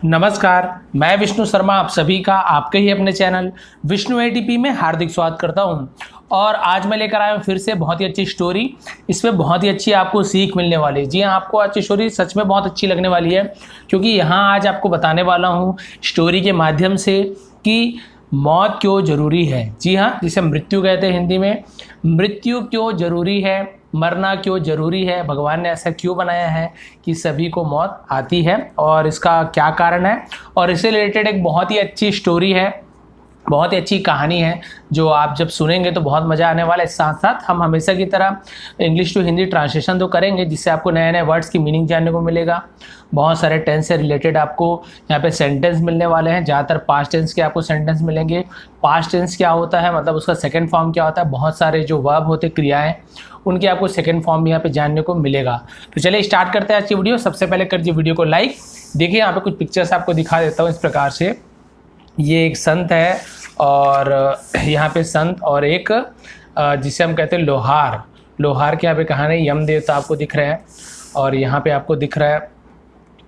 नमस्कार, मैं विष्णु शर्मा आप सभी का आपके ही अपने चैनल विष्णु एटीपी में हार्दिक स्वागत करता हूं। और आज मैं लेकर आया हूं फिर से बहुत ही अच्छी स्टोरी। इसमें बहुत ही अच्छी आपको सीख मिलने वाली है। जी हाँ, आपको आज की स्टोरी सच में बहुत अच्छी लगने वाली है, क्योंकि यहाँ आज आपको बताने वाला हूँ स्टोरी के माध्यम से कि मौत क्यों ज़रूरी है। जी हाँ, जिसे मृत्यु कहते हैं हिंदी में। मृत्यु क्यों ज़रूरी है, मरना क्यों ज़रूरी है, भगवान ने ऐसा क्यों बनाया है कि सभी को मौत आती है और इसका क्या कारण है। और इससे रिलेटेड एक बहुत ही अच्छी स्टोरी है, बहुत ही अच्छी कहानी है, जो आप जब सुनेंगे तो बहुत मज़ा आने वाला है। साथ साथ हम हमेशा की तरह इंग्लिश टू हिंदी ट्रांसलेशन तो करेंगे, जिससे आपको नए नए वर्ड्स की मीनिंग जानने को मिलेगा। बहुत सारे टेंस से रिलेटेड आपको यहाँ पे सेंटेंस मिलने वाले हैं। ज़्यादातर पास्ट टेंस के आपको सेंटेंस मिलेंगे। पास्ट टेंस क्या होता है, मतलब उसका सेकेंड फॉर्म क्या होता है। बहुत सारे जो वर्ब होते क्रियाएँ, उनके आपको सेकेंड फॉर्म भी यहाँ पे जानने को मिलेगा। तो चलिए स्टार्ट करते हैं आज की वीडियो। सबसे पहले कर दीजिए वीडियो को लाइक। देखिए यहाँ पे कुछ पिक्चर्स आपको दिखा देता हूँ इस प्रकार से। ये एक संत है और यहाँ पे संत और एक जिसे हम कहते हैं लोहार। लोहार के यहाँ पे कहानी यम देवता आपको दिख रहे हैं, और यहाँ पे आपको दिख रहा है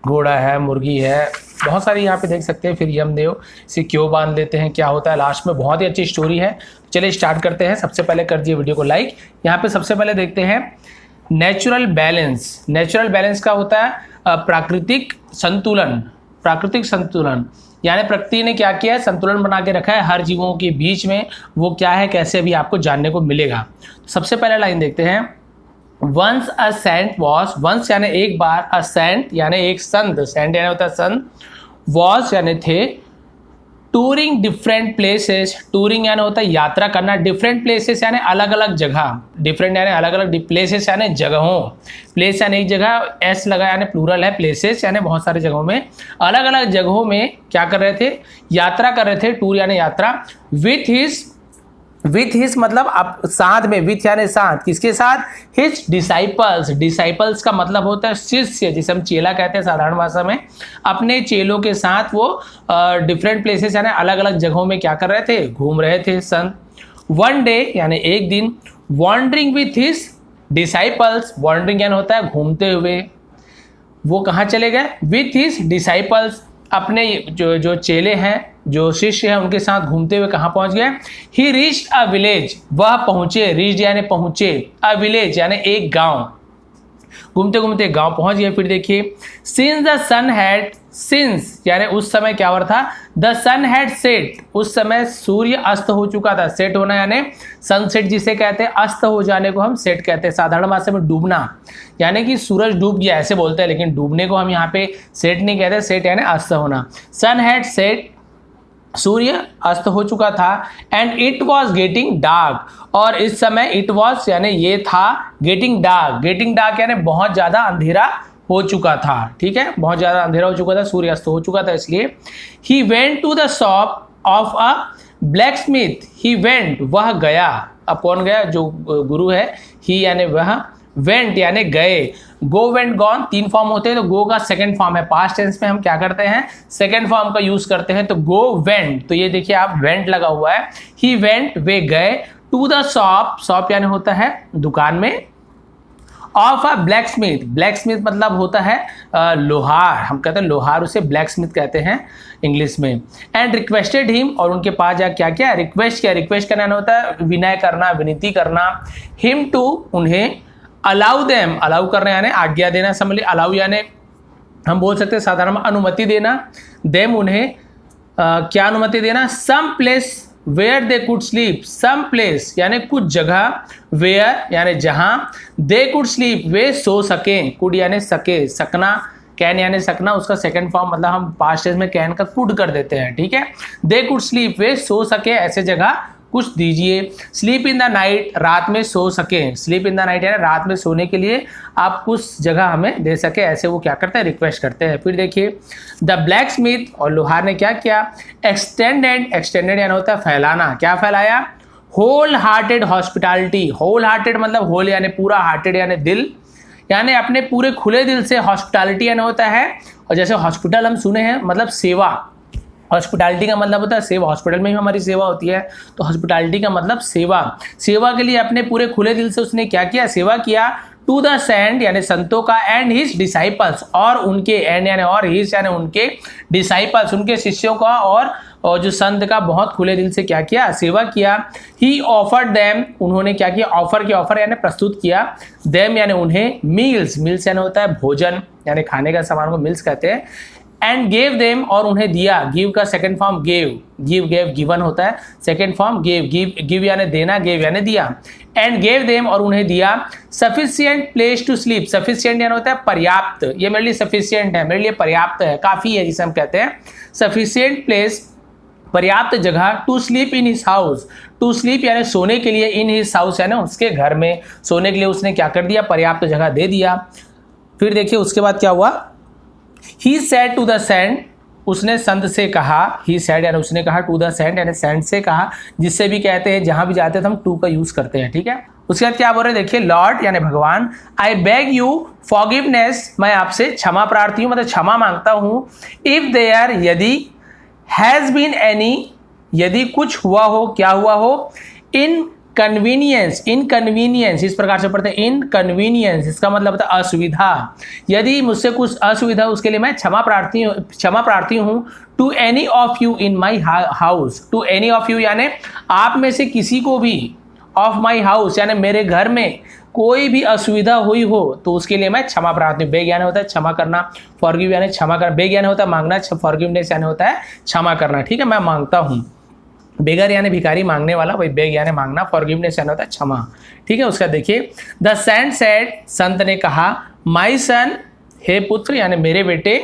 घोड़ा है, मुर्गी है, बहुत सारी यहाँ पे देख सकते हैं। फिर यमदेव इसे क्यों बांध देते हैं, क्या होता है लास्ट में। बहुत ही अच्छी स्टोरी है। चलिए स्टार्ट करते हैं। सबसे पहले कर दिए वीडियो को लाइक। यहाँ पे सबसे पहले देखते हैं नेचुरल बैलेंस। नेचुरल बैलेंस का होता है प्राकृतिक संतुलन। प्राकृतिक संतुलन यानी प्रकृति ने क्या किया है, संतुलन बना के रखा है हर जीवों के बीच में। वो क्या है, कैसे, अभी आपको जानने को मिलेगा। सबसे पहले लाइन देखते हैं। Once a saint was, once यानी एक बार, अ सेंट यानी एक संत, सेंट यानी होता है संत, वॉज यानी थे, टूरिंग डिफरेंट प्लेसेस, टूरिंग यानी होता है यात्रा करना, डिफरेंट प्लेसेस यानी अलग अलग जगह, डिफरेंट यानी अलग अलग, प्लेसेस यानी जगहों, प्लेस यानी एक जगह, एस लगा यानी प्लूरल है, प्लेसेस यानी बहुत सारे जगहों में, अलग अलग जगहों में क्या कर रहे थे, यात्रा कर रहे थे। टूर यानी यात्रा। विथ हिज मतलब आप साथ में, विथ यानी साथ, किसके साथ, हिज डिसाइपल्स। डिसाइपल्स का मतलब होता है शिष्य, जिसे हम चेला कहते हैं साधारण भाषा में। अपने चेलों के साथ वो डिफरेंट प्लेसेस यानी अलग अलग जगहों में क्या कर रहे थे, घूम रहे थे संत। वन डे यानी एक दिन, wandering with his disciples, wandering यानी होता है घूमते हुए। वो कहाँ चले गए, विथ हिज डिसाइपल्स, अपने जो चेले हैं, जो शिष्य हैं, उनके साथ घूमते हुए कहाँ पहुंच गए। ही रीच्ड अ विलेज, वह पहुंचे, रीच्ड यानी पहुंचे, अ विलेज यानी एक गांव, घूमते घूमते गांव पहुंच गए। फिर देखिए, since the sun had, since यानी उस समय क्या हो रहा था, द सन हैड सेट, उस समय सूर्य अस्त हो चुका था। सेट होना यानी सनसेट जिसे कहते हैं, अस्त हो जाने को हम सेट कहते हैं। साधारण भाषा में डूबना यानी कि सूरज डूब गया ऐसे बोलते हैं, लेकिन डूबने को हम यहाँ पे सेट नहीं कहते, सेट यानी अस्त होना। सन हैड सेट, सूर्य अस्त हो चुका था। And it was getting dark, और इस समय इट वॉज यानी ये था, गेटिंग डार्क, गेटिंग डार्क यानी बहुत ज़्यादा अंधेरा हो चुका था। ठीक है, बहुत ज़्यादा अंधेरा हो चुका था, सूर्य अस्त हो चुका था। इसलिए he went to the shop of a blacksmith, he went वह गया। अब कौन गया, जो गुरु है, ही यानी वह, वेंट यानी गए। गो, वेंट, गॉन तीन फॉर्म होते हैं, तो गो का सेकंड फॉर्म है। पास्ट टेंस में हम क्या करते हैं, सेकंड फॉर्म का यूज करते हैं। तो गो, वेंट, तो ये देखिए आप वेंट लगा हुआ है। ही वेंट, वे गए, टू द शॉप, शॉप यानी होता है दुकान में, of a black Smith, black Smith मतलब होता है लोहार, हम कहते हैं लोहार, उसे ब्लैक स्मिथ कहते हैं इंग्लिश में। एंड रिक्वेस्टेड हिम, और उनके पास जा क्या क्या रिक्वेस्ट किया। रिक्वेस्ट करना होता है विनय करना, विनती करना। हिम टू उन्हें, अलाउ देम, अलाउ करना यानी आज्ञा देना, समझ लीजिए। अलाउ यानी हम बोल सकते हैं साधारण अनुमति देना। देम उन्हें क्या अनुमति देना, some place where they could sleep, some place यानी कुछ जगह, वेयर यानी जहां, दे कुड स्लीप वे सो सकें, कुड यानी सके, सकना, कैन यानी सकना, उसका सेकंड फॉर्म मतलब हम पास्ट टेंस में कैन का कुड कर देते हैं। ठीक है, दे कुड स्लीप वे सो सके, ऐसे जगह कुछ दीजिए। स्लीप इन द नाइट, रात में सो सकें, स्लीप इन द नाइट यानी रात में सोने के लिए आप कुछ जगह हमें दे सके, ऐसे वो क्या करते हैं, रिक्वेस्ट करते हैं। फिर देखिए, द ब्लैक स्मिथ, और लोहार ने क्या किया, एक्सटेंडेड, एक्सटेंडेड यानी होता है फैलाना, क्या फैलाया, whole hearted hospitality, whole hearted मतलब होल यानी पूरा, हार्टेड यानी दिल, यानी अपने पूरे खुले दिल से, हॉस्पिटैलिटी यानी होता है, और जैसे हॉस्पिटल हम सुने हैं मतलब सेवा, हॉस्पिटैलिटी का मतलब होता है सेवा, हॉस्पिटल में ही हमारी सेवा होती है, तो हॉस्पिटैलिटी का मतलब सेवा। सेवा के लिए अपने पूरे खुले दिल से उसने क्या किया, सेवा किया। टू द सेंट यानी संतों का, एंड हिज डिसाइपल्स और उनके, एंड यानी और हिज यानी उनके डिसाइपल्स उनके शिष्यों का, और जो संत का बहुत खुले दिल से क्या किया, सेवा किया। ही ऑफर्ड देम उन्होंने क्या किया, ऑफर किया, ऑफर यानी प्रस्तुत किया, देम यानी उन्हें, मील्स मील्स यानी होता है भोजन यानी खाने का सामान को मील्स कहते हैं, एंड गेव देम और उन्हें दिया, गिव का second form gave, give gave given होता है, सेकंड फॉर्म गेव, गिव यानी देना, गेव यानी दिया, एंड गेव देम और उन्हें दिया sufficient place to sleep, sufficient यानी होता है पर्याप्त, ये मेरे लिए सफिशिएंट है, मेरे लिए पर्याप्त है, काफी है जिसे हम कहते हैं सफिशिएंट प्लेस, पर्याप्त जगह, to sleep in his house, to sleep यानी सोने के लिए, इन हिज हाउस यानी उसके घर में सोने के लिए उसने क्या कर दिया, पर्याप्त जगह दे दिया। फिर देखिए उसके बाद क्या हुआ, he said to the saint उसने संत से कहा, ही सेड यानी उसने कहा, टू द सेंट यानी सेंट से कहा, जिससे भी कहते हैं जहां भी जाते हैं तो हम टू का यूज करते हैं, ठीक है। उसके बाद क्या बोल रहे हैं देखिए, लॉर्ड यानी भगवान, आई बेग यू फॉरगिवनेस मैं आपसे क्षमा प्रार्थी हूं, मतलब क्षमा मांगता हूं, इफ देयर यदि, हैज बीन एनी यदि कुछ हुआ हो, क्या हुआ हो, इनकन्वीनियंस इस प्रकार से पढ़ते हैं, इनकन्वीनियंस इसका मतलब होता है असुविधा, यदि मुझसे कुछ असुविधा उसके लिए मैं क्षमा प्रार्थी हूँ, to any of you in my house, to any of you यानी आप में से किसी को भी, ऑफ माई हाउस यानी मेरे घर में कोई भी असुविधा हुई हो तो उसके लिए मैं क्षमा प्रार्थी हूँ। बेग यानी होता है क्षमा करना, फॉरगिव यानी क्षमा करना, बेग यानी होता है मांगना, फॉरगिवनेस यानी होता है क्षमा करना, ठीक है, मैं मांगता हूँ। बेगर यानी भिखारी, मांगने वाला, वही बेग यानी मांगना, फॉरगिवनेस यानी होता है क्षमा, ठीक है। उसका देखिए, द सेंट सेड संत ने कहा, माई सन हे पुत्र यानी मेरे बेटे,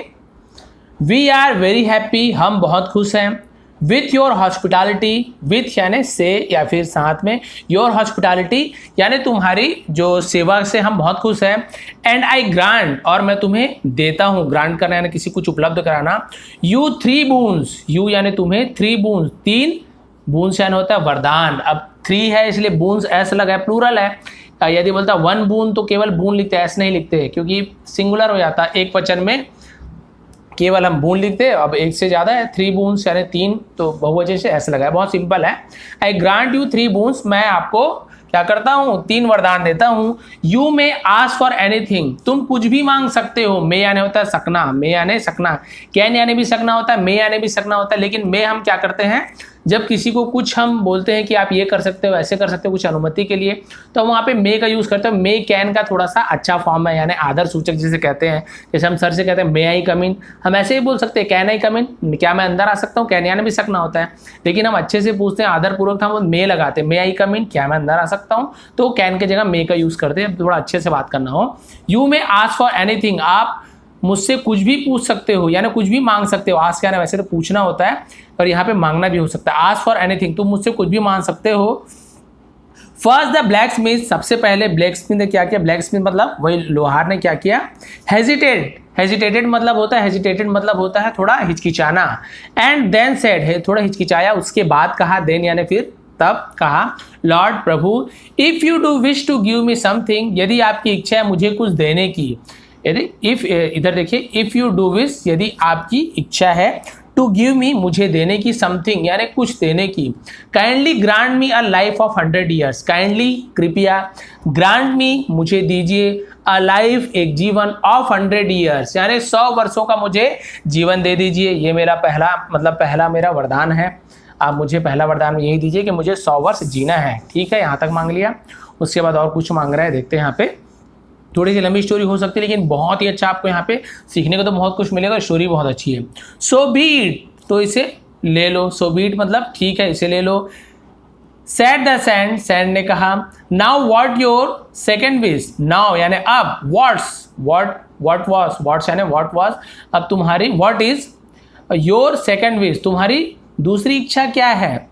वी आर वेरी हैप्पी हम बहुत खुश हैं, विथ योर हॉस्पिटैलिटी, विथ यानी से या फिर साथ में, योर हॉस्पिटैलिटी यानी तुम्हारी जो सेवा से हम बहुत खुश हैं, एंड आई ग्रांट और मैं तुम्हें देता हूँ, ग्रांट करना यानी किसी कुछ उपलब्ध कराना, यू 3 बूंस, यू यानी तुम्हें 3 बूंस, 3 बूंस यानी होता है वरदान, अब 3 है इसलिए बूंस ऐसा लगा है, प्लूरल है, यदि बोलता 1 बूंद तो केवल बूंद लिखते हैं, ऐसे नहीं लिखते क्योंकि सिंगुलर हो जाता है, एक वचन में केवल हम बूंद लिखते हैं, अब एक से ज्यादा है 3 बूंस यानी 3 तो बहुवचन से ऐसा लगा है, बहुत सिंपल है। आई ग्रांट यू 3 बूंस मैं आपको क्या करता हूं 3 वरदान देता हूं, you may ask for anything तुम कुछ भी मांग सकते हो, मे यानी होता है सकना, मे यानी सकना, कैन यानी भी सकना होता है, मे यानी भी सकना होता है, लेकिन मे हम क्या करते हैं जब किसी को कुछ हम बोलते हैं कि आप ये कर सकते हो ऐसे कर सकते हो कुछ अनुमति के लिए, तो हम वहाँ पे मे का यूज करते हैं। मे कैन का थोड़ा सा अच्छा फॉर्म है यानी आदर सूचक जिसे कहते हैं, जैसे हम सर से कहते हैं मे आई कम इन, हम ऐसे ही बोल सकते हैं कैन आई कम इन, क्या मैं अंदर आ सकता हूँ, कैन यानी भी सकना होता है, लेकिन हम अच्छे से पूछते हैं आदर पूर्वक हम मे लगाते हैं, मे आई कम इन क्या मैं अंदर आ सकता हूँ, तो कैन की जगह मे का यूज करते हैं, थोड़ा अच्छे से बात करना हो। You may ask for anything आप मुझसे कुछ भी पूछ सकते हो यानी कुछ भी मांग सकते हो, आस्क यानी वैसे तो पूछना होता है और यहाँ पे मांगना भी हो सकता है, आस्क फॉर एनीथिंग तुम मुझसे कुछ भी मांग सकते हो। फर्स्ट द ब्लैक स्मिथ सबसे पहले ब्लैक स्मिथ ने क्या किया, ब्लैक स्मिथ मतलब वही लोहार ने क्या किया, हेजिटेटेड मतलब होता है, हेजिटेटेड मतलब होता है थोड़ा हिचकिचाना, एंड देन सेड है थोड़ा हिचकिचाया उसके बाद कहा, देन यानी फिर तब कहा, लॉर्ड प्रभु if you do wish to give me something यदि आपकी इच्छा है मुझे कुछ देने की, यदि इफ इधर देखिए इफ यू डू विश यदि आपकी इच्छा है, टू गिव मी मुझे देने की, समथिंग यानी कुछ देने की, kindly grant me a life of 100 years, kindly कृपया, ग्रांट मी मुझे दीजिए, अ लाइफ एक जीवन ऑफ 100 ईयर्स यानी 100 वर्षों का मुझे जीवन दे दीजिए, ये मेरा पहला मेरा वरदान है, आप मुझे पहला वरदान यही दीजिए कि मुझे 100 वर्ष जीना है, ठीक है, यहाँ तक मांग लिया। उसके बाद और कुछ मांग रहा है, देखते हैं यहाँ पे, थोड़ी सी लंबी स्टोरी हो सकती है लेकिन बहुत ही अच्छा आपको यहाँ पे सीखने को तो बहुत कुछ मिलेगा, स्टोरी बहुत अच्छी है। सो बीट तो इसे ले लो, सो बीट मतलब ठीक है इसे ले लो। सेड द सैंड सैंड ने कहा, now what your second wish, now यानी अब, व्हाट वाज यानी व्हाट वाज, अब तुम्हारी, what is your second wish तुम्हारी दूसरी इच्छा क्या है।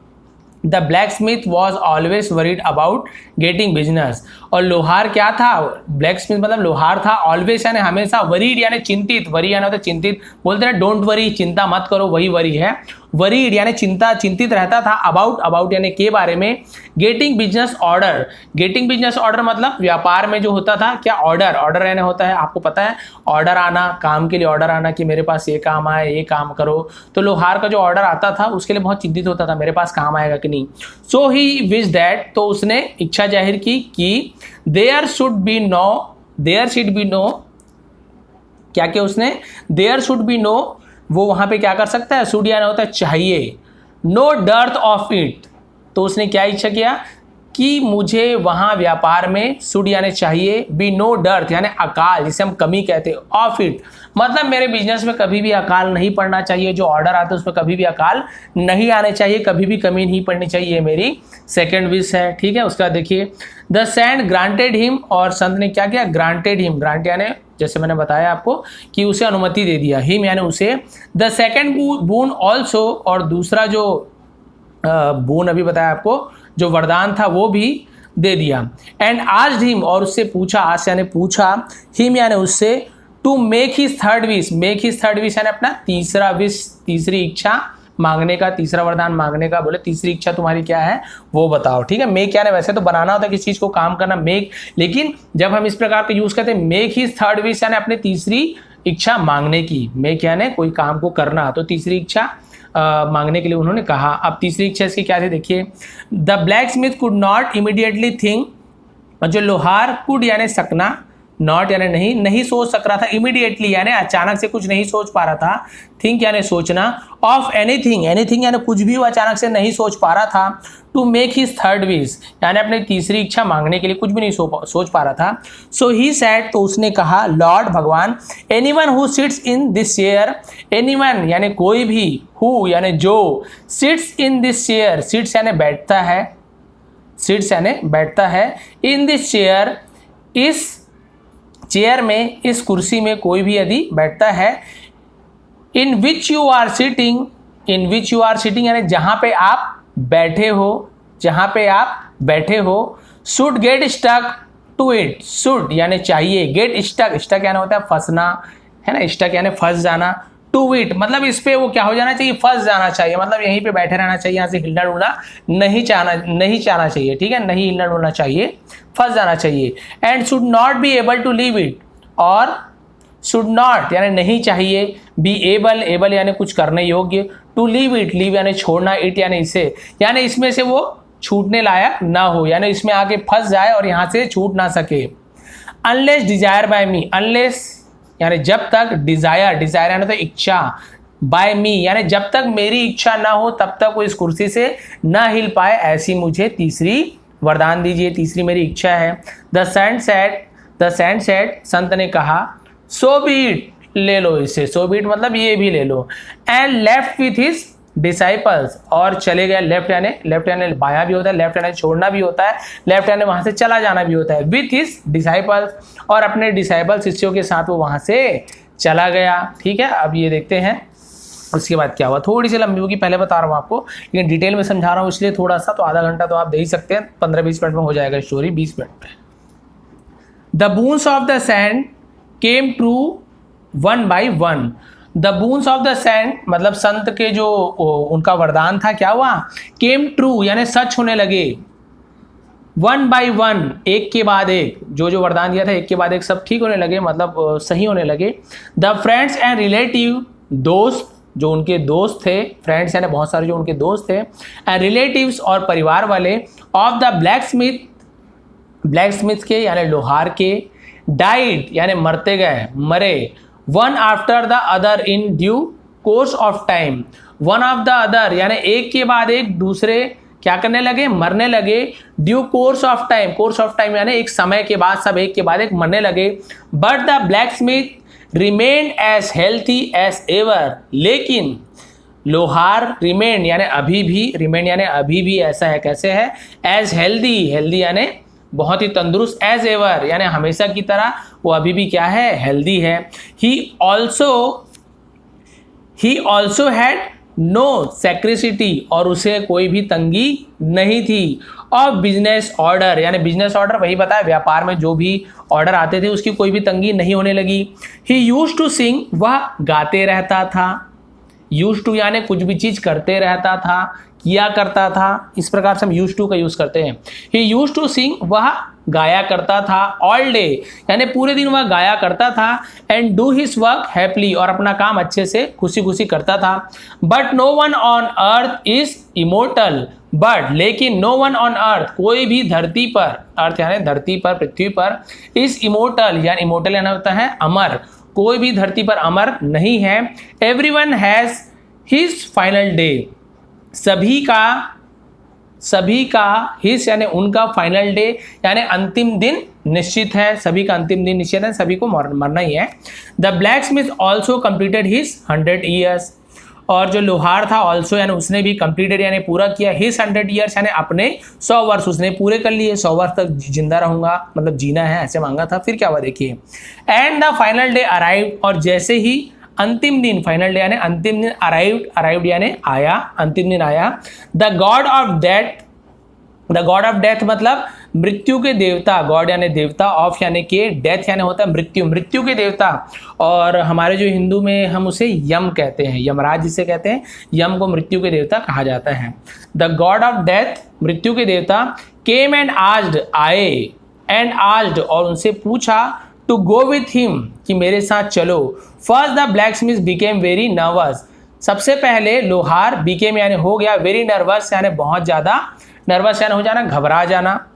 The black Smith was always worried about getting business, और लोहार क्या था, ब्लैक स्मिथ मतलब लोहार था, ऑलवेज यानी हमेशा, वरीड यानी चिंतित, वरी यानी होता चिंतित, बोलते हैं डोंट वरी चिंता मत करो, वही वरी है, वरीड यानी चिंतित रहता था, अबाउट यानी के बारे में, getting business order, getting business order मतलब व्यापार में जो होता था क्या, ऑर्डर यानी होता है आपको पता है ऑर्डर आना, काम के लिए ऑर्डर आना कि मेरे पास ये काम आए ये काम करो, तो लोहार का जो ऑर्डर आता था उसके लिए बहुत चिंतित होता था मेरे पास काम आएगा कि नहीं। सो ही विश दैट तो उसने इच्छा जाहिर की कि there should be no there should be no, क्या क्या उसने, देयर शुड बी नो, वो वहां पे क्या कर सकता है, शुड यानी होता है चाहिए, नो डर्थ ऑफ इट, तो उसने क्या इच्छा किया कि मुझे वहां व्यापार में शुड यानी चाहिए, बी नो डर्थ यानी अकाल, जिसे हम कमी कहते हैं, ऑफ इट मतलब मेरे बिजनेस में कभी भी अकाल नहीं पड़ना चाहिए, जो ऑर्डर आते हैं उसमें कभी भी अकाल नहीं आने चाहिए, कभी भी कमी नहीं पड़नी चाहिए, ये मेरी सेकंड विश है। ठीक है, उसका देखिए द सेंट ग्रांटेड हिम, और संत ने क्या किया, ग्रांटेड हिम, ग्रांट यानी जैसे मैंने बताया आपको कि उसे अनुमति दे दिया, हिम यानी उसे, द सेकेंड बून ऑल्सो, और दूसरा जो बून अभी बताया आपको जो वरदान था वो भी दे दिया, एंड आस्क्ड हिम, और उससे पूछा, आस्क्ड यानी पूछा, हिम यानी उससे, to make his third wish, make his third wish यानी अपना तीसरा विश, तीसरी इच्छा मांगने का, तीसरा वरदान मांगने का, बोले तीसरी इच्छा तुम्हारी क्या है वो बताओ। ठीक है, मेक यानी वैसे तो बनाना होता है किसी चीज को, काम करना, मेक, लेकिन जब हम इस प्रकार का यूज करते हैं मेक हिज थर्ड विश यानी अपनी तीसरी इच्छा मांगने की, मेक यानी कोई काम को करना, तो तीसरी इच्छा मांगने के लिए उन्होंने कहा। अब तीसरी इच्छा इसकी क्या थी, देखिए the black Smith could not immediately think, जो लोहार, कुड यानी सकना, नॉट यानी नहीं, नहीं सोच सक रहा था, इमीडिएटली यानी अचानक से कुछ नहीं सोच पा रहा था, थिंक यानी सोचना, ऑफ एनीथिंग, एनीथिंग यानी कुछ भी वो अचानक से नहीं सोच पा रहा था, to make his third wish यानी अपनी तीसरी इच्छा मांगने के लिए कुछ भी नहीं सोच पा रहा था। सो ही सेड, तो उसने कहा, लॉर्ड भगवान, anyone who sits in this chair, anyone यानी कोई भी, हु यानी जो, sits in this chair, sits यानी बैठता है, सिट्स यानी बैठता है, इन दिस चेयर, इस चेयर में, इस कुर्सी में कोई भी यदि बैठता है, in which you are sitting, in which you are sitting यानी जहां पे आप बैठे हो, जहां पे आप बैठे हो, should get stuck to it, should यानी चाहिए, गेट स्टक, स्टक यानी होता है फंसना, है ना, स्टक यानी फंस जाना, टू इट मतलब इस पे वो क्या हो जाना चाहिए, फंस जाना चाहिए, मतलब यहीं पे बैठे रहना चाहिए, यहाँ से हिलना डुलना नहीं चाहना चाहिए। ठीक है, नहीं हिलना डुलना चाहिए, फंस जाना चाहिए, and should not be able to leave it, और शुड नॉट यानी नहीं चाहिए, बी एबल, एबल यानी कुछ करने योग्य, टू लीव इट, लीव यानी छोड़ना, इट यानी इसे, यानी इसमें से वो छूटने लायक ना हो, यानी इसमें आके फंस जाए और यहाँ से छूट ना सके। अनलेस डिजायर बाय मी, अनलेस यानी जब तक, डिजायर, डिजायर यानी तो इच्छा, बाय मी यानी जब तक मेरी इच्छा ना हो तब तक वो इस कुर्सी से ना हिल पाए, ऐसी मुझे तीसरी वरदान दीजिए, तीसरी मेरी इच्छा है। द सेंट सेड, संत ने कहा, सो बी इट, ले लो इसे, सो बी इट मतलब ये भी ले लो, and left with his disciples, और चले गए, लेफ्ट यानी बायां भी होता है, लेफ्ट यानी छोड़ना भी होता है, लेफ्ट यानी वहां से चला जाना भी होता है, विथ हिज डिसाइपल्स, और अपने डिसाइपल शिष्यों के साथ वो वहां से चला गया। ठीक है, अब ये देखते हैं उसके बाद क्या हुआ, थोड़ी सी लंबी होगी, पहले बता रहा हूँ आपको, लेकिन डिटेल में समझा रहा हूँ इसलिए थोड़ा सा, तो आधा घंटा तो आप दे ही सकते हैं, 15-20 मिनट में हो जाएगा स्टोरी, 20 मिनट में। The Boons of the sand came true one by one, the Boons of the sand मतलब संत के जो उनका वरदान था क्या हुआ, केम ट्रू यानी सच होने लगे, वन बाई वन एक के बाद एक, जो वरदान दिया था एक के बाद एक सब ठीक होने लगे, मतलब सही होने लगे। द फ्रेंड्स एंड रिलेटिव, दोस्त जो उनके दोस्त थे, फ्रेंड्स यानी बहुत सारे जो उनके दोस्त थे, एंड रिलेटिव्स और परिवार वाले, ऑफ द ब्लैक स्मिथ के यानी लोहार के, डाइड यानी मरते गए, मरे, one after the other in due course of time, one of the other यानी एक के बाद एक दूसरे क्या करने लगे, मरने लगे, ड्यू कोर्स ऑफ टाइम यानी एक समय के बाद सब एक के बाद एक मरने लगे, but the blacksmith remain as healthy as ever, लेकिन लोहार रिमेन यानी अभी भी, रिमेन यानी अभी भी ऐसा है, कैसे है, एज हेल्दी यानी बहुत ही तंदुरुस्त, एज एवर यानी हमेशा की तरह वो अभी भी क्या है, हेल्दी है। ही ऑल्सो हैड नो सेक्रेसिटी, और उसे कोई भी तंगी नहीं थी, और बिजनेस ऑर्डर यानी बिजनेस ऑर्डर वही बताया, व्यापार में जो भी ऑर्डर आते थे उसकी कोई भी तंगी नहीं होने लगी। ही यूज्ड टू सिंग, वह गाते रहता था, यूज्ड टू यानी कुछ भी चीज करते रहता था, किया करता था, इस प्रकार से हम यूज्ड टू का यूज करते हैं। ही यूज्ड टू सिंग, वह गाया करता था, ऑल डे यानी पूरे दिन वह गाया करता था, and do his work happily और अपना काम अच्छे से खुशी खुशी करता था। But no one on earth is immortal, but लेकिन नो वन ऑन अर्थ कोई भी धरती पर, अर्थ यानी धरती पर, पृथ्वी पर, इज इमोर्टल यानी इमोर्टल यानी होता है अमर, कोई भी धरती पर अमर नहीं है। Everyone has his final day, सभी का हिज यानी उनका, फाइनल डे यानी अंतिम दिन निश्चित है, सभी का अंतिम दिन निश्चित है, सभी को मरना ही है। The black Smith also completed his 100 years, और जो लोहार था ऑल्सो यानी उसने भी कंप्लीटेड यानी पूरा किया, हिज 100 ईयर्स यानी अपने 100 वर्ष उसने पूरे कर लिए, 100 वर्ष तक जिंदा रहूंगा, मतलब जीना है ऐसे मांगा था। फिर क्या हुआ देखिए, and the final day arrived, और जैसे ही अंतिम दिन, फाइनल डे यानी अंतिम दिन, अराइव्ड यानी आया, अंतिम दिन आया। द गॉड ऑफ डेथ मतलब मृत्यु के देवता, गॉड यानी देवता, ऑफ यानी के, डेथ यानी होता है मृत्यु के देवता, और हमारे जो हिंदू में हम उसे यम कहते हैं, यमराज जिसे कहते हैं, यम को मृत्यु के देवता कहा जाता है। द गॉड ऑफ डेथ मृत्यु के देवता, केम एंड आस्क्ड आए, एंड आस्क्ड और उनसे पूछा, टू गो विथ हिम कि मेरे साथ चलो। First the black Smith became very nervous, सबसे पहले लोहार, बिकेम यानी हो गया, वेरी नर्वस यानी बहुत ज़्यादा, नर्वस यानी हो जाना, घबरा जाना,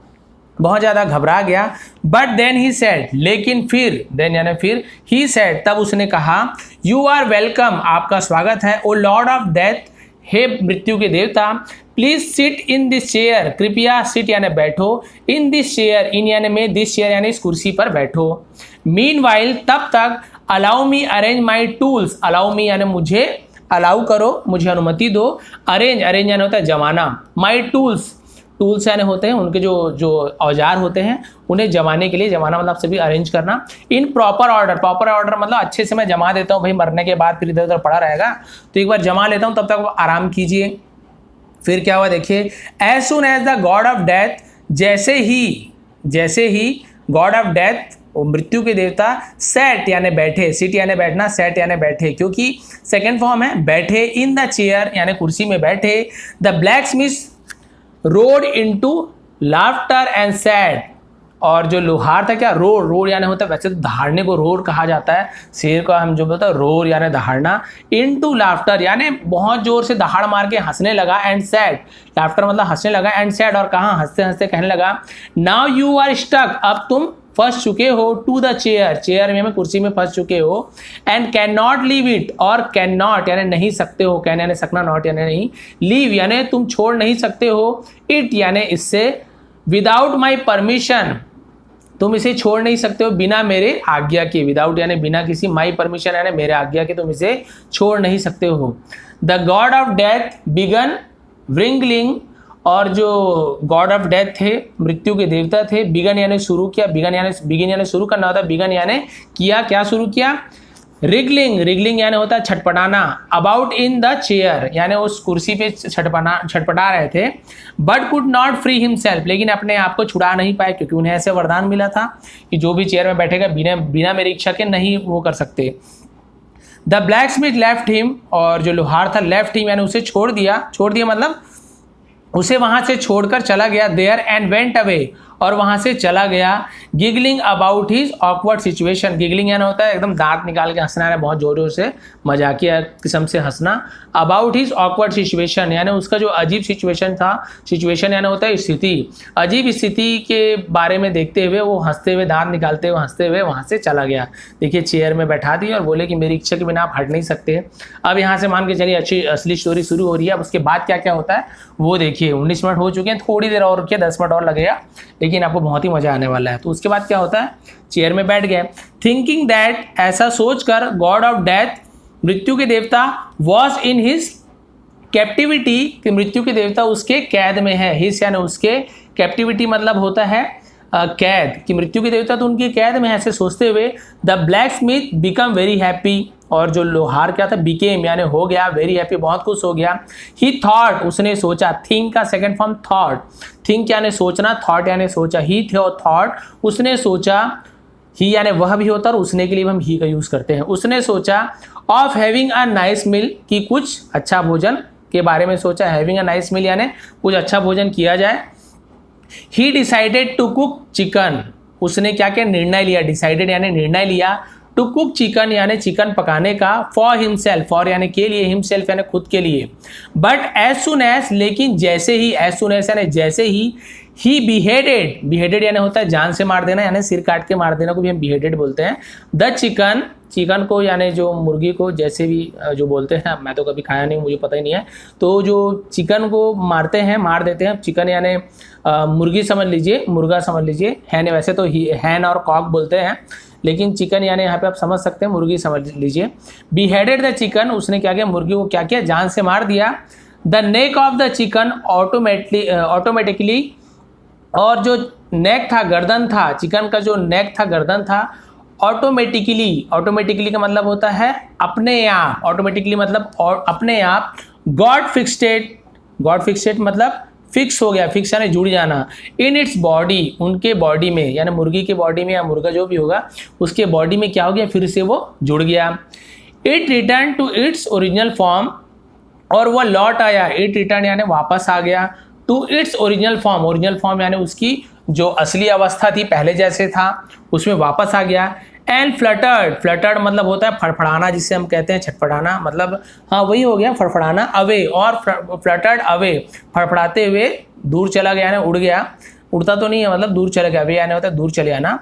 बहुत ज़्यादा घबरा गया। बट देन ही सेड, लेकिन फिर, देन यानी फिर, ही सेड तब उसने कहा, यू आर वेलकम आपका स्वागत है, ओ लॉर्ड ऑफ डेथ हे मृत्यु के देवता, please sit in this chair कृपया सिट यानी बैठो, इन दिस चेयर, इन यानी में, दिस चेयर यानी इस कुर्सी पर बैठो। मीनवाइल तब तक, allow me arrange my tools, allow me यानी मुझे, अलाउ करो मुझे अनुमति दो, अरेंज यानी होता है जमाना, माई टूल्स यानी होते हैं उनके जो औजार होते हैं उन्हें जमाने के लिए, जमाना मतलब सभी अरेंज करना, इन प्रॉपर ऑर्डर मतलब अच्छे से मैं जमा देता हूँ भाई, मरने के बाद फिर इधर उधर पड़ा रहेगा तो एक बार जमा लेता हूँ, तब तक आराम कीजिए। फिर क्या हुआ देखिए, as soon as the god of death, जैसे ही गॉड ऑफ डेथ वो मृत्यु के देवता, सेट यानी बैठे, सिट यानी बैठना, सेट यानी बैठे क्योंकि सेकेंड फॉर्म है, बैठे, इन द चेयर यानी कुर्सी में बैठे, the black Smith road into laughter and sad, और जो लोहार था क्या, रोड यानी होता है, वैसे तो दहाड़ने को रोड कहा जाता है, शेर का हम जो बोलते हैं रोर यानी दहाड़ना, इनटू लाफ्टर यानी बहुत जोर से दहाड़ मार के हंसने लगा, एंड सैड, लाफ्टर मतलब हंसने लगा, एंड सैड और कहा हंसते हंसते कहने लगा, नाउ यू आर स्टक, अब तुम फंस चुके हो, टू द चेयर में कुर्सी में फंस चुके हो, and can not leave it, और कैन नॉट यानी नहीं सकते हो, कैन यानी सकना, नॉट यानी नहीं, लीव यानी तुम छोड़ नहीं सकते हो, इट यानी इससे, विदाउट माई परमिशन तुम इसे छोड़ नहीं सकते हो बिना मेरे आज्ञा के, विदाउट यानी बिना किसी, माई परमिशन यानी मेरे आज्ञा के तुम इसे छोड़ नहीं सकते हो। The god of death began wriggling, और जो गॉड ऑफ डेथ थे मृत्यु के देवता थे, बिगन यानी शुरू किया, बिगिन यानी शुरू करना होता है, बिगन यानी किया, क्या शुरू किया, रिगलिंग यानी होता है छटपटाना, अबाउट इन द चेयर यानी उस कुर्सी पे छटपटा रहे थे, but could not free himself, लेकिन अपने आप को छुड़ा नहीं पाए क्योंकि उन्हें ऐसे वरदान मिला था कि जो भी चेयर में बैठेगा बिना मेरी इच्छा के नहीं वो कर सकते। The black Smith left him, और जो लोहार था लेफ्ट हिम यानी उसे छोड़ दिया मतलब उसे वहां से छोड़कर चला गया, देयर एंड वेंट अवे, और वहां से चला गया, giggling about his awkward situation, giggling यानी होता है एकदम दांत निकाल के हंसना है, बहुत जोर जोर से मजाकिया किस्म से हंसना, अबाउट हिज ऑकवर्ड सिचुएशन यानी उसका जो अजीब सिचुएशन था, सिचुएशन यानी होता है स्थिति, अजीब स्थिति के बारे में देखते हुए वो हंसते हुए, दांत निकालते हुए हंसते हुए वहां से चला गया। देखिए चेयर में बैठा दी और बोले कि मेरी इच्छा के बिना आप हट नहीं सकते। अब यहाँ से मान के चलिए अच्छी असली स्टोरी शुरू हो रही है। अब उसके बाद क्या क्या होता है वो देखिए। 19 मिनट हो चुके हैं, थोड़ी देर और रुकिए, 10 मिनट और लगेगा, लेकिन आपको बहुत ही मजा आने वाला है। तो उसके बाद क्या होता है, चेयर में बैठ गए, थिंकिंग दैट, ऐसा सोचकर, गॉड ऑफ डेथ, मृत्यु के देवता, वॉज इन हिज कैप्टिविटी, कि मृत्यु के देवता उसके कैद में है। हिज यानी उसके, कैप्टिविटी मतलब होता है कैद, कि मृत्यु के देवता तो उनकी कैद में है। ऐसे सोचते हुए the black Smith become very happy, और जो लोहार क्या था, बिकेम यानी हो गया, वेरी हैप्पी बहुत खुश हो गया। ही थॉट, उसने सोचा, थिंक का सेकंड फॉर्म थॉट, थिंक यानी सोचना, थॉट यानी सोचा, ही थे और थॉट उसने सोचा, ही यानी वह भी होता है और उसने के लिए हम ही का यूज करते हैं। उसने सोचा ऑफ हैविंग अ नाइस मील, कि कुछ अच्छा भोजन के बारे में सोचा, हैविंग अ नाइस मील यानी कुछ अच्छा भोजन किया जाए। He decided to cook chicken, उसने क्या क्या निर्णय लिया, डिसाइडेड यानी निर्णय लिया, टू कुक चिकन यानी चिकन पकाने का, फॉर हिमसेल्फ, फॉर यानी के लिए, हिमसेल्फ यानी खुद के लिए, बट एज सुन एज, लेकिन जैसे ही, एज सुन एज यानी जैसे ही बिहेडेड, बिहेडेड यानी होता है जान से मार देना, यानी सिर काट के मार देना को भी हम बिहेडेड बोलते हैं, द चिकन, चिकन को यानी जो मुर्गी को, जैसे भी जो बोलते हैं, मैं तो कभी खाया नहीं, मुझे पता ही नहीं है, तो जो चिकन को मारते हैं, मार देते हैं, चिकन यानी मुर्गी समझ लीजिए, मुर्गा समझ लीजिए, हैन वैसे तो हैन और कॉक बोलते हैं, लेकिन चिकन यानी यहाँ पे आप समझ सकते हैं, मुर्गी समझ लीजिए। बिहेडेड द चिकन, उसने क्या किया, मुर्गी को क्या किया, जान से मार दिया। The neck of the chicken automatically, और जो नेक था, गर्दन था, चिकन का जो नेक था, गर्दन था, ऑटोमेटिकली, ऑटोमेटिकली का मतलब होता है अपने आप, ऑटोमेटिकली मतलब और अपने आप, गॉड फिक्स्ड, गॉड फिक्स्ड मतलब फिक्स हो गया, फिक्स यानी जुड़ जाना, इन इट्स बॉडी, उनके बॉडी में, यानी मुर्गी के बॉडी में या मुर्गा जो भी होगा उसके बॉडी में क्या हो गया, फिर से वो जुड़ गया। It return to its original form, और वह लौट आया, इट रिटर्न यानी वापस आ गया, to its original form, original form यानी उसकी जो असली अवस्था थी, पहले जैसे था उसमें वापस आ गया। एंड फ्लटर्ड, फ्लटर्ड मतलब होता है फड़फड़ाना, जिसे हम कहते हैं छटपटाना, मतलब हाँ वही हो गया फड़फड़ाना, अवे, और फ्लटर्ड अवे, फड़फड़ाते हुए दूर चला गया ना, उड़ गया, उड़ता तो नहीं है मतलब दूर चला गया, अवे यानी होता है दूर चले आना।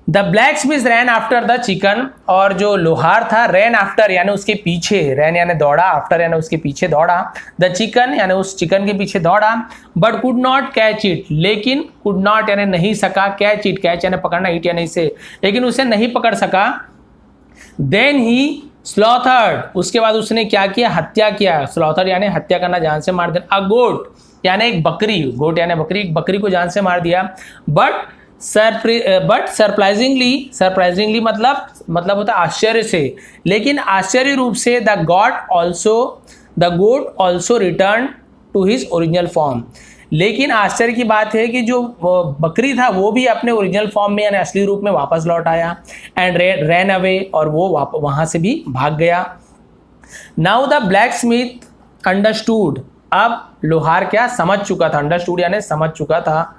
The black Smith rain after the chicken, और जो लोहार था रैन आफ्टर यानी उसके पीछे, रैन यानी दौड़ा, आफ्टर यानी उसके पीछे दौड़ा, द चिकन यानी उस चिकन के पीछे दौड़ा, but could not catch it, लेकिन कुड नॉट यानी नहीं सका, कैच इट, कैच यानी पकड़ना, इट यानी इसे, लेकिन उसे नहीं पकड़ सका। देन ही स्लॉथर्ड, उसके बाद उसने क्या किया, हत्या किया, स्लॉथर यानी हत्या करना, जान से मार देना, अ गोट यानी एक बकरी, गोट यानी बकरी, एक बकरी को जान से मार दिया। बट सरप्राइजिंगली मतलब होता है आश्चर्य से, लेकिन आश्चर्य रूप से, the goat also return to his original form, लेकिन आश्चर्य की बात है कि जो बकरी था वो भी अपने ओरिजिनल फॉर्म में यानी असली रूप में वापस लौट आया, एंड रैन अवे, और वो वहां से भी भाग गया। Now the black Smith understood, अब लोहार क्या समझ चुका था, अंडरस्टूड यानी समझ चुका था।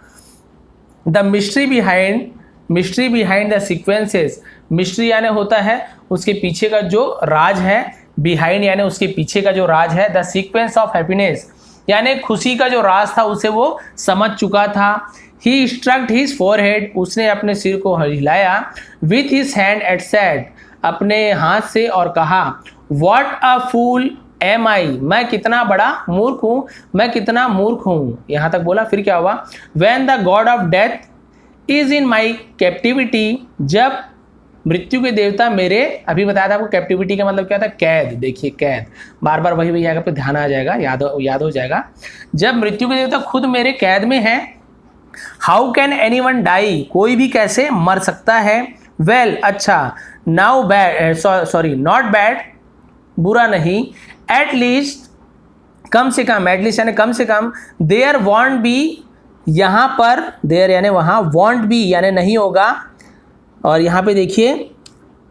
The mystery behind the sequences, mystery यानी होता है उसके पीछे का जो राज है, बिहाइंड यानी उसके पीछे का जो राज है, द सीक्वेंस ऑफ हैप्पीनेस यानी खुशी का जो राज था उसे वो समझ चुका था। ही स्ट्रक्ड हिज फोरहेड, उसने अपने सिर को हिलाया, with his hand eight said, अपने हाथ से, और कहा, व्हाट अ फूल एम आई, मैं कितना बड़ा मूर्ख हूँ, मैं कितना मूर्ख हूँ, यहाँ तक बोला। फिर क्या हुआ, when the god of death is in my captivity, जब मृत्यु के देवता मेरे, अभी बताया था आपको कैप्टिविटी का मतलब क्या था, कैद, देखिए कैद, बार बार वही आएगा, पे ध्यान आ जाएगा, याद हो जाएगा, जब मृत्यु के देवता खुद मेरे कैद में है। How can any one die, कोई भी कैसे मर सकता है। वेल अच्छा, now bad, sorry not bad, बुरा नहीं, एट लीस्ट कम से कम, एटलीस्ट यानी कम से कम, देयर वॉन्ट बी, यहाँ पर देयर यानी वहाँ, वॉन्ट बी यानी नहीं होगा, और यहाँ पे देखिए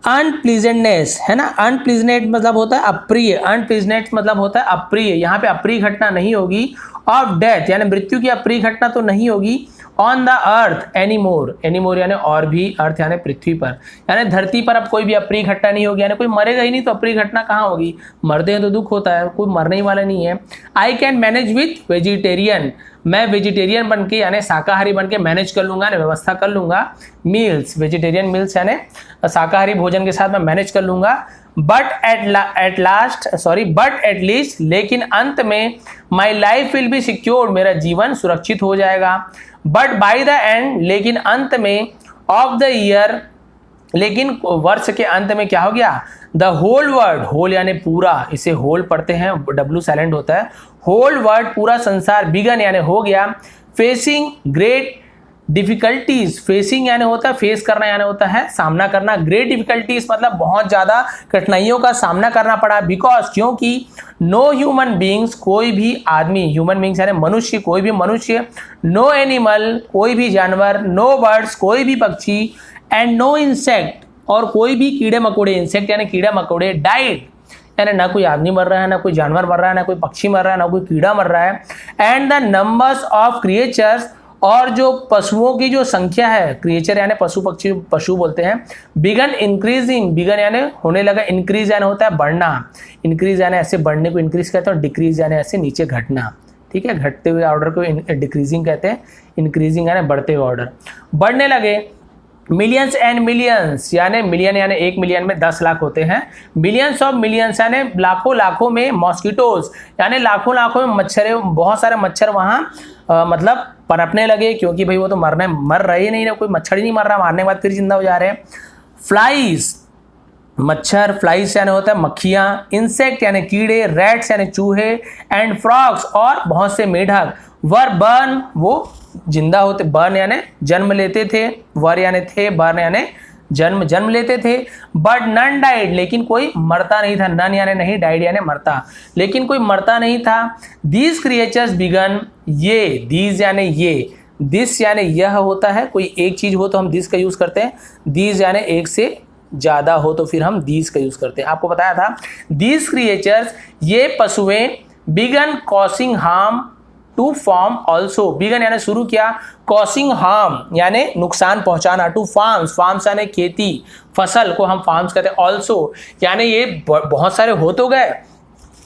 अनप्लीजेंटनेस है ना, अनप्लीजेंट मतलब होता है अप्रिय, अनप्लीजेंट मतलब होता है अप्रिय, यहाँ पे अप्रिय घटना नहीं होगी, ऑफ डेथ यानी मृत्यु की अप्रिय घटना तो नहीं होगी, on the earth anymore, anymore यानी और भी, अर्थ यानी पृथ्वी पर, यानी धरती पर अब कोई भी अप्रिय घटना नहीं होगी, यानी कोई मरेगा ही नहीं तो अप्रिय घटना कहाँ होगी, मरते हैं तो दुख होता है, कोई मरने ही वाला नहीं है। I can manage with vegetarian, मैं वेजिटेरियन बन के यानी शाकाहारी बन के मैनेज कर लूंगा, व्यवस्था कर लूंगा, मील्स, वेजिटेरियन मील्स यानी शाकाहारी भोजन के साथ मैं मैनेज कर लूंगा। बट एट लीस्ट, लेकिन अंत में, my life will be secured, मेरा जीवन सुरक्षित हो जाएगा। बट बाई द एंड, लेकिन अंत में, ऑफ द ईयर, लेकिन वर्ष के अंत में क्या हो गया, द होल वर्ल्ड, होल यानी पूरा, इसे होल पढ़ते हैं, डब्ल्यू साइलेंट होता है, होल वर्ल्ड पूरा संसार, बिगन यानी हो गया, फेसिंग ग्रेट डिफिकल्टीज, फेसिंग यानी होता है फेस करना, यानी होता है सामना करना, ग्रेट डिफिकल्टीज मतलब बहुत ज्यादा कठिनाइयों का सामना करना पड़ा, बिकॉज क्योंकि नो ह्यूमन बींग्स, कोई भी आदमी, ह्यूमन बींग्स यानी मनुष्य, कोई भी मनुष्य, नो एनिमल, कोई भी जानवर, नो बर्ड्स, कोई भी पक्षी, एंड नो इंसेक्ट, और कोई भी कीड़े मकोड़े, इंसेक्ट यानी कीड़े मकोड़े, डाइड यानी ना कोई आदमी मर रहा है, ना कोई जानवर मर रहा है, ना कोई पक्षी मर रहा है, ना कोई कीड़ा मर रहा है, and the numbers of creatures, और जो पशुओं की जो संख्या है, क्रिएचर यानी पशु पक्षी, पशु बोलते हैं, बिगन इंक्रीजिंग, बिगन यानी होने लगा, इंक्रीज यानी होता है बढ़ना, इंक्रीज यानी ऐसे बढ़ने को इंक्रीज कहते हैं, और डिक्रीज यानी ऐसे नीचे घटना, ठीक है, घटते हुए ऑर्डर को डिक्रीजिंग कहते हैं, इंक्रीजिंग यानी बढ़ते हुए ऑर्डर, बढ़ने लगे। मिलियंस एंड मिलियंस यानी मिलियन यानी 1 मिलियन में 10 लाख होते हैं, मिलियंस ऑफ मिलियंस यानी लाखों लाखों में मॉस्किटोज यानी लाखों लाखों में मच्छर, बहुत सारे मच्छर वहाँ मतलब पनपने लगे, क्योंकि भाई वो तो मर रहे नहीं ना, कोई मच्छर ही नहीं मर रहा, मारने के बाद फिर जिंदा हो जा रहे हैं। फ्लाइज मच्छर, फ्लाइज यानी होता है मक्खियाँ, इंसेक्ट यानी कीड़े, रैट्स यानी चूहे, एंड फ्रॉग्स और बहुत से मेढक, वर बर्न वो जिंदा होते, बर्न यानी जन्म लेते थे, वर यानी थे, बर्न यानी जन्म लेते थे, बट नन डाइड लेकिन कोई मरता नहीं था, नन यानी नहीं, डाइड यानी मरता, लेकिन कोई मरता नहीं था। दीज क्रिएचर्स बिगन, ये दीज यानी ये, दिस यानी यह होता है, कोई एक चीज हो तो हम दिस का यूज करते हैं, दीज यानी एक से ज्यादा हो तो फिर हम दीज का यूज करते हैं। आपको बताया था दीज क्रिएचर्स, ये पशुएं, began causing harm to farm also, began यानी शुरू किया, कॉसिंग हार्म यानी नुकसान पहुंचाना, टू फार्म्स, फार्म्स यानी खेती, फसल को हम फार्म्स कहते हैं, ऑल्सो यानी ये बहुत सारे हो तो गए,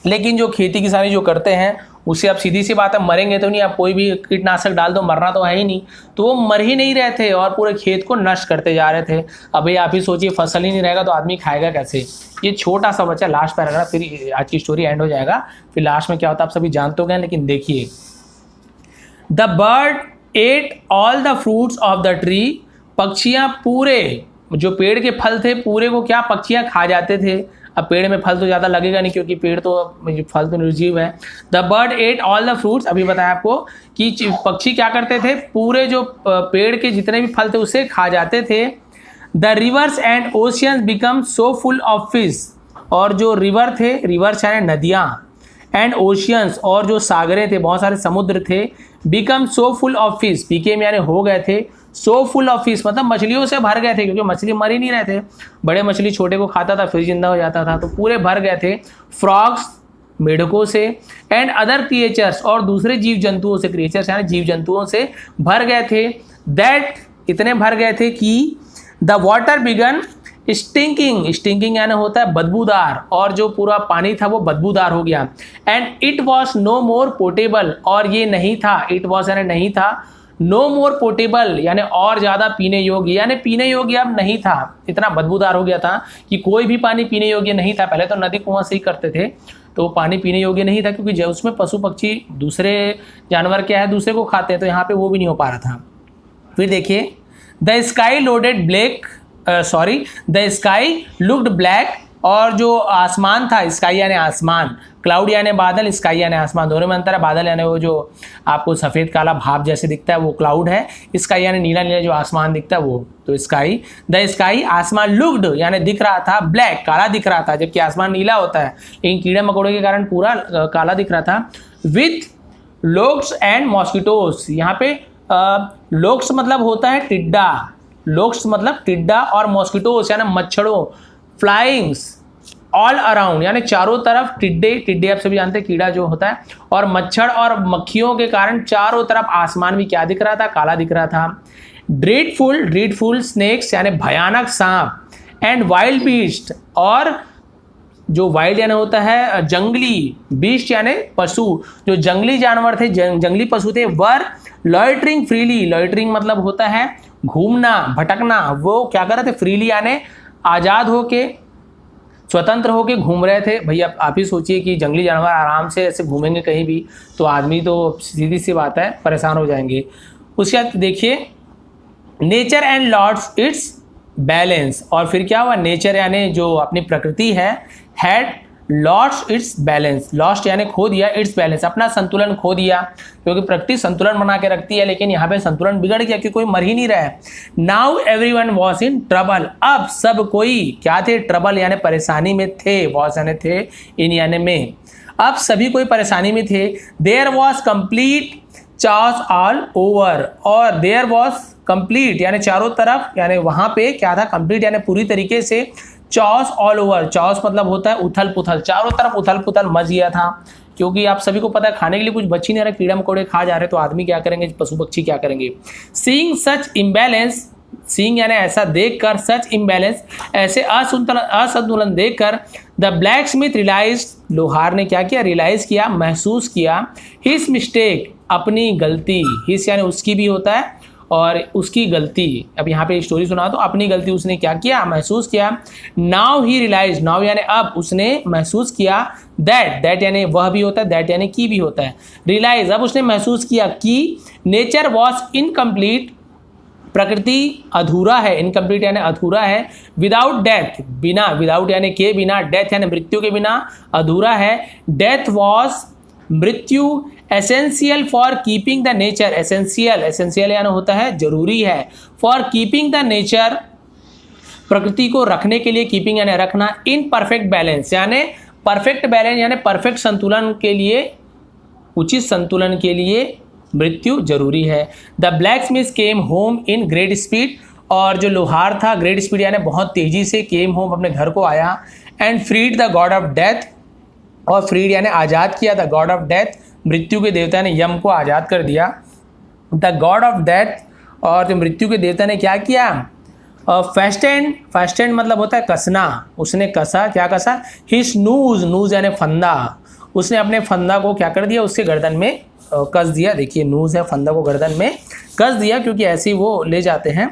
लेकिन जो खेती किसानी जो करते हैं उससे अब सीधी सी बात है, मरेंगे तो नहीं, आप कोई भी कीटनाशक डाल दो मरना तो है ही नहीं, तो वो मर ही नहीं रहे थे और पूरे खेत को नष्ट करते जा रहे थे। अभी आप ही सोचिए फसल ही नहीं रहेगा तो आदमी खाएगा कैसे। ये छोटा सा बच्चा लास्ट पैराग्राफ, फिर आज की स्टोरी एंड हो जाएगा, फिर लास्ट में क्या होता है आप सभी जान तो गए, लेकिन देखिए, the bird ate all the fruits of the tree, पक्षियां पूरे जो पेड़ के फल थे पूरे को क्या पक्षियां खा जाते थे। अब पेड़ में फल तो ज़्यादा लगेगा नहीं क्योंकि पेड़ तो फल तो निर्जीव है। The bird ate all the fruits, अभी बताया आपको कि पक्षी क्या करते थे, पूरे जो पेड़ के जितने भी फल थे उसे खा जाते थे। The reverse and oceans become so full of fish, और जो रिवर थे, रिवर्स यानी नदियाँ, एंड ओशियंस और जो सागरें थे, बहुत सारे समुद्र थे, become so full of fish, became यानी हो गए थे, सो फुल ऑफ फिश मतलब मछलियों से भर गए थे, क्योंकि मछली मर ही नहीं रहे थे, बड़े मछली छोटे को खाता था फिर जिंदा हो जाता था, तो पूरे भर गए थे। फ्रॉग्स मेढकों से, एंड अदर क्रिएचर्स और दूसरे जीव जंतुओं से, क्रिएचर्स यानी जीव जंतुओं से भर गए थे। दैट इतने भर गए थे कि the water began stinking, stinking यानी होता है बदबूदार, और जो पूरा पानी था वो बदबूदार हो गया। And it was no more portable, और ये नहीं था, इट वॉज यानी नहीं था, नो मोर पोर्टेबल यानी और ज़्यादा पीने योग्य, यानी पीने योग्य अब नहीं था, इतना बदबूदार हो गया था कि कोई भी पानी पीने योग्य नहीं था। पहले तो नदी कुआं से ही करते थे तो पानी पीने योग्य नहीं था, क्योंकि जब उसमें पशु पक्षी दूसरे जानवर क्या है दूसरे को खाते हैं, तो यहाँ पे वो भी नहीं हो पा रहा था। फिर देखिए, the sky loaded black, the sky looked black, और जो आसमान था, स्काई यानी आसमान, क्लाउड यानी बादल, स्काई यानी आसमान, दोनों में अंतर है। बादल यानी वो जो आपको सफ़ेद काला भाप जैसे दिखता है वो क्लाउड है, स्काई यानी नीला नीला जो आसमान दिखता है वो, तो स्काई, द स्काई आसमान, लुक्ड यानी दिख रहा था, ब्लैक काला दिख रहा था, जबकि आसमान नीला होता है, लेकिन कीड़े मकोड़े के कारण पूरा काला दिख रहा था। विथ लोक्स एंड मॉस्किटोस, यहाँ पे लोक्स मतलब होता है टिड्डा, लोक्स मतलब टिड्डा, और मॉस्किटोस यानी मच्छरों, फ्लाइंग्स ऑल अराउंड यानी चारों तरफ, टिड्डे आप सभी जानते हैं कीड़ा जो होता है, और मच्छर और मक्खियों के कारण चारों तरफ आसमान भी क्या दिख रहा था, काला दिख रहा था। ड्रीडफुल स्नेक्स यानी भयानक सांप, एंड वाइल्ड बीस्ट, और जो वाइल्ड यानी होता है जंगली, बीस्ट यानी पशु, जो जंगली जानवर थे, जंगली पशु थे, वर लॉइटरिंग फ्रीली, लॉइटरिंग मतलब होता है घूमना भटकना, वो क्या कर रहे थे, फ्रीली यानी आज़ाद होके स्वतंत्र होके घूम रहे थे। भैया आप ही सोचिए कि जंगली जानवर आराम से ऐसे घूमेंगे कहीं भी तो आदमी तो सीधी सी बात है परेशान हो जाएंगे। उसके बाद देखिए, nature and lords its balance, और फिर क्या हुआ, नेचर यानी जो अपनी प्रकृति है, had lost its balance, lost यानी खो दिया, इट्स बैलेंस अपना संतुलन खो दिया, क्योंकि प्रकृति संतुलन बना के रखती है, लेकिन यहाँ पे संतुलन बिगड़ गया क्योंकि कोई मर ही नहीं रहा है। Now everyone was in trouble, अब सब कोई क्या थे, ट्रबल यानी परेशानी में थे, वॉज यानी थे, इन यानी में, अब सभी कोई परेशानी में थे। There was complete charge all over, और देयर वॉज कंप्लीट यानी चारों तरफ, यानी वहाँ पे क्या था, कंप्लीट यानी पूरी तरीके से, चॉस ऑल ओवर, चॉस मतलब होता है उथल पुथल, चारों तरफ उथल पुथल मच गया था, क्योंकि आप सभी को पता है खाने के लिए कुछ बच ही नहीं रहा, कीड़ा मकोड़े खा जा रहे, तो आदमी क्या करेंगे, पशु पक्षी क्या करेंगे। सीइंग सच इम्बैलेंस, सीइंग यानी ऐसा देखकर, सच इम्बैलेंस ऐसे असंतुलन देखकर, द ब्लैक स्मिथ रियलाइज, लोहार ने क्या किया, रियलाइज किया, महसूस किया, हिज मिस्टेक, अपनी गलती, हिज यानी उसकी भी होता है और उसकी गलती, अब यहाँ पे स्टोरी सुना तो अपनी गलती उसने क्या किया, महसूस किया। नाउ ही रियलाइज, नाउ यानी अब उसने महसूस किया, दैट, दैट यानी वह भी होता है, दैट यानी की भी होता है, रियलाइज अब उसने महसूस किया कि नेचर वॉज इनकम्प्लीट, प्रकृति अधूरा है, इनकम्प्लीट यानी अधूरा है, विदाउट डेथ, बिना, विदाउट यानी के बिना, डेथ यानी मृत्यु के बिना, अधूरा है, डेथ वॉज, मृत्यु, essential for keeping the nature, essential, essential यानी होता है जरूरी है, फॉर कीपिंग द नेचर, प्रकृति को रखने के लिए, कीपिंग यानी रखना, इन परफेक्ट बैलेंस यानी परफेक्ट बैलेंस यानी परफेक्ट संतुलन के लिए, उचित संतुलन के लिए मृत्यु जरूरी है। The black Smith came home in great speed, और जो लोहार था ग्रेट स्पीड यानी बहुत तेजी से, केम होम अपने घर को आया, and freed the god of death, और फ्रीड यानी आज़ाद किया, द गॉड ऑफ डेथ, मृत्यु के देवता ने यम को आज़ाद कर दिया, द गॉड ऑफ डेथ, और जो मृत्यु के देवता ने क्या किया, फास्टेंड, फास्टेंड मतलब होता है कसना, उसने कसा, क्या कसा, हिज नूज, नूज यानी फंदा, उसने अपने फंदा को क्या कर दिया, उसके गर्दन में कस दिया, देखिए नूज है, फंदा को गर्दन में कस दिया, क्योंकि ऐसे ही वो ले जाते हैं।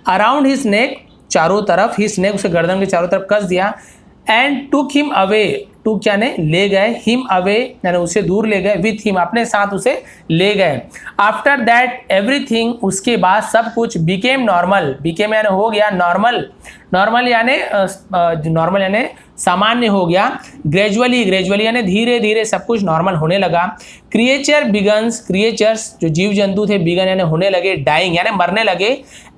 अराउंड हिज नेक, चारों तरफ, हिज नेक उसके गर्दन के चारों तरफ कस दिया, एंड टुक हिम अवे, टुक यानी ले गए, हिम अवे यानी उसे दूर ले गए, विथ हिम अपने साथ उसे ले गए। आफ्टर दैट एवरीथिंग, उसके बाद सब कुछ, बिकेम नॉर्मल, बिकेम यानी हो गया, नॉर्मल, नॉर्मल यानी नॉर्मल यानी सामान्य हो गया, ग्रेजुअली, ग्रेजुअली यानी धीरे धीरे सब कुछ नॉर्मल होने लगा। क्रिएचर बिगन्स, क्रिएचर्स जो जीव जंतु थे, बिगन यानी होने लगे, डाइंग यानी मरने लगे,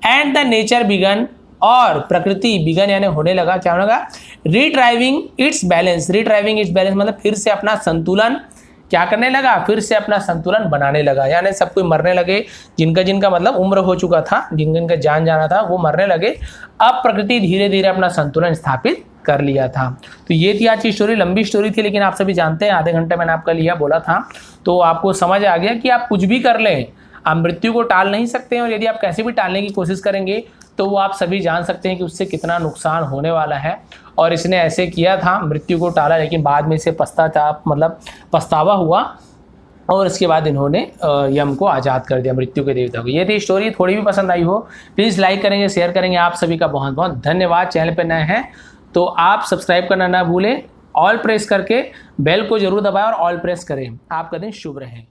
एंड द नेचर बिगन, और प्रकृति, बिगन यानी होने लगा, क्या होने लगा, retrieving it's balance, retrieving it's balance मतलब फिर से अपना संतुलन क्या करने लगा, फिर से अपना संतुलन बनाने लगा, यानी सब कोई मरने लगे, जिनका जिनका मतलब उम्र हो चुका था, जिनका जिनका जान जाना था, वो मरने लगे, अब प्रकृति धीरे धीरे अपना संतुलन स्थापित कर लिया था। तो ये थी आज की स्टोरी, लंबी स्टोरी थी, लेकिन आप सभी जानते हैं आधे घंटे मैंने आपका लिया, बोला था, तो आपको समझ आ गया कि आप कुछ भी कर लें, आप मृत्यु को टाल नहीं सकते हैं, और यदि आप कैसे भी टालने की कोशिश करेंगे तो वो आप सभी जान सकते हैं कि उससे कितना नुकसान होने वाला है। और इसने ऐसे किया था, मृत्यु को टाला, लेकिन बाद में इसे पछतावा हुआ, और इसके बाद इन्होंने यम को आज़ाद कर दिया, मृत्यु के देवता को। ये थी स्टोरी, थोड़ी भी पसंद आई हो प्लीज़ लाइक करेंगे, शेयर करेंगे। आप सभी का बहुत बहुत धन्यवाद। चैनल पर नए हैं तो आप सब्सक्राइब करना ना भूलें, ऑल प्रेस करके बेल को जरूर दबाएं और ऑल प्रेस करें। आपका दिन शुभ रहे।